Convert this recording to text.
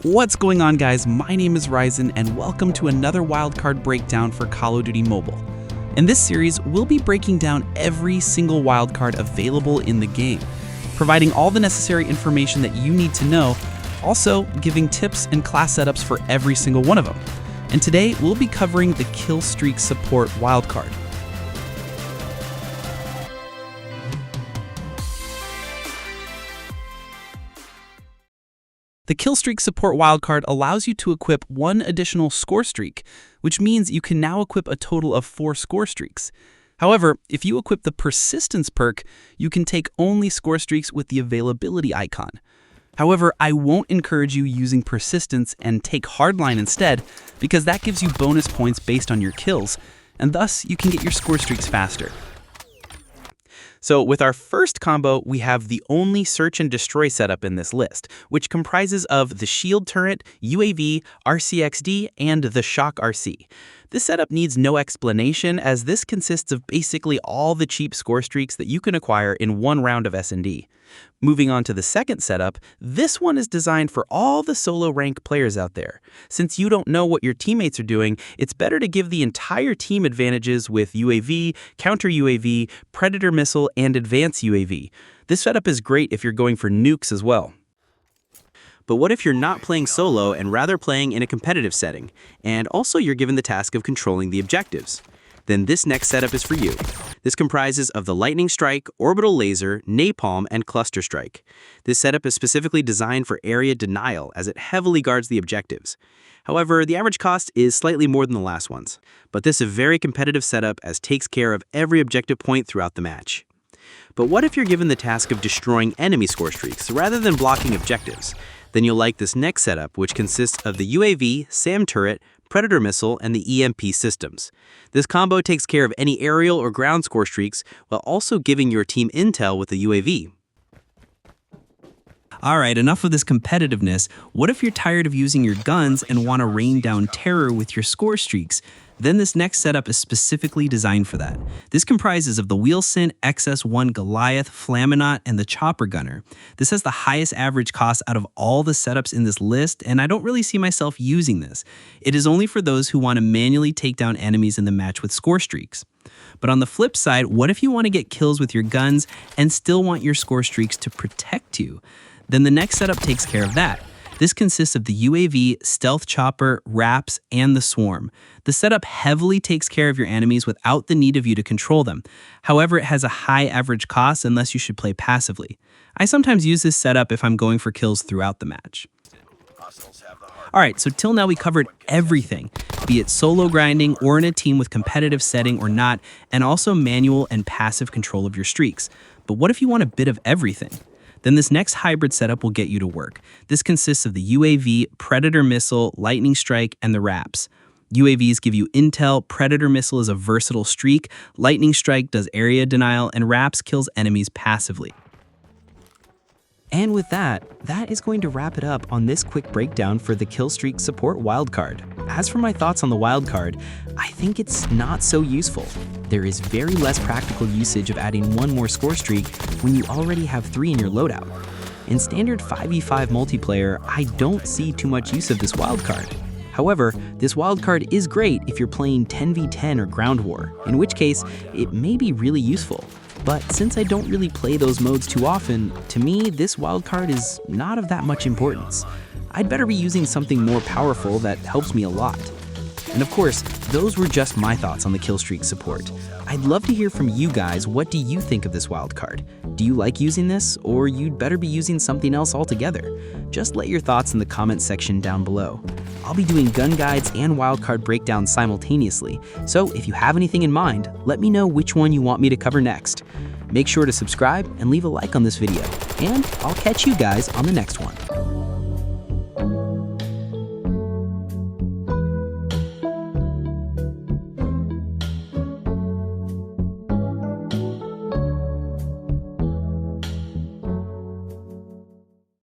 What's going on, guys? My name is Ryzen and welcome to another Wildcard Breakdown for Call of Duty Mobile. In this series, we'll be breaking down every single wildcard available in the game, providing all the necessary information that you need to know, also giving tips and class setups for every single one of them. And today, we'll be covering the Killstreak Support wildcard. The Killstreak Support wildcard allows you to equip one additional score streak, which means you can now equip a total of 4 score streaks. However, if you equip the Persistence perk, you can take only score streaks with the availability icon. However, I won't encourage you using Persistence and take Hardline instead, because that gives you bonus points based on your kills, and thus you can get your score streaks faster. So with our first combo, we have the only search and destroy setup in this list, which comprises of the Shield Turret, UAV, RCXD, and the Shock RC. This setup needs no explanation, as this consists of basically all the cheap score streaks that you can acquire in one round of S&D. Moving on to the second setup, this one is designed for all the solo rank players out there. Since you don't know what your teammates are doing, it's better to give the entire team advantages with UAV, Counter UAV, Predator Missile, and Advanced UAV. This setup is great if you're going for nukes as well. But what if you're not playing solo and rather playing in a competitive setting, and also you're given the task of controlling the objectives? Then this next setup is for you. This comprises of the Lightning Strike, Orbital Laser, Napalm, and Cluster Strike. This setup is specifically designed for area denial, as it heavily guards the objectives. However, the average cost is slightly more than the last ones. But this is a very competitive setup, as takes care of every objective point throughout the match. But what if you're given the task of destroying enemy score streaks rather than blocking objectives? Then you'll like this next setup, which consists of the UAV, SAM turret, Predator Missile, and the EMP systems. This combo takes care of any aerial or ground score streaks while also giving your team intel with the UAV. Alright, enough of this competitiveness. What if you're tired of using your guns and want to rain down terror with your score streaks? Then this next setup is specifically designed for that. This comprises of the Wheelson, XS1 Goliath, Flaminaut, and the Chopper Gunner. This has the highest average cost out of all the setups in this list, and I don't really see myself using this. It is only for those who want to manually take down enemies in the match with score streaks. But on the flip side, what if you want to get kills with your guns and still want your score streaks to protect you? Then the next setup takes care of that. This consists of the UAV, Stealth Chopper, RAPS, and the Swarm. The setup heavily takes care of your enemies without the need of you to control them. However, it has a high average cost unless you should play passively. I sometimes use this setup if I'm going for kills throughout the match. Alright, so till now we covered everything, be it solo grinding or in a team with competitive setting or not, and also manual and passive control of your streaks. But what if you want a bit of everything? Then this next hybrid setup will get you to work. This consists of the UAV, Predator Missile, Lightning Strike, and the RAPS. UAVs give you intel, Predator Missile is a versatile streak, Lightning Strike does area denial, and RAPS kills enemies passively. And with that is going to wrap it up on this quick breakdown for the Killstreak Support wildcard. As for my thoughts on the wildcard, I think it's not so useful. There is very less practical usage of adding one more score streak when you already have 3 in your loadout. In standard 5v5 multiplayer, I don't see too much use of this wildcard. However, this wildcard is great if you're playing 10v10 or ground war, in which case it may be really useful. But since I don't really play those modes too often, to me, this wildcard is not of that much importance. I'd better be using something more powerful that helps me a lot. And of course, those were just my thoughts on the Killstreak Support. I'd love to hear from you guys. What do you think of this wildcard? Do you like using this, or you'd better be using something else altogether? Just let your thoughts in the comment section down below. I'll be doing gun guides and wildcard breakdowns simultaneously, so if you have anything in mind, let me know which one you want me to cover next. Make sure to subscribe and leave a like on this video, and I'll catch you guys on the next one.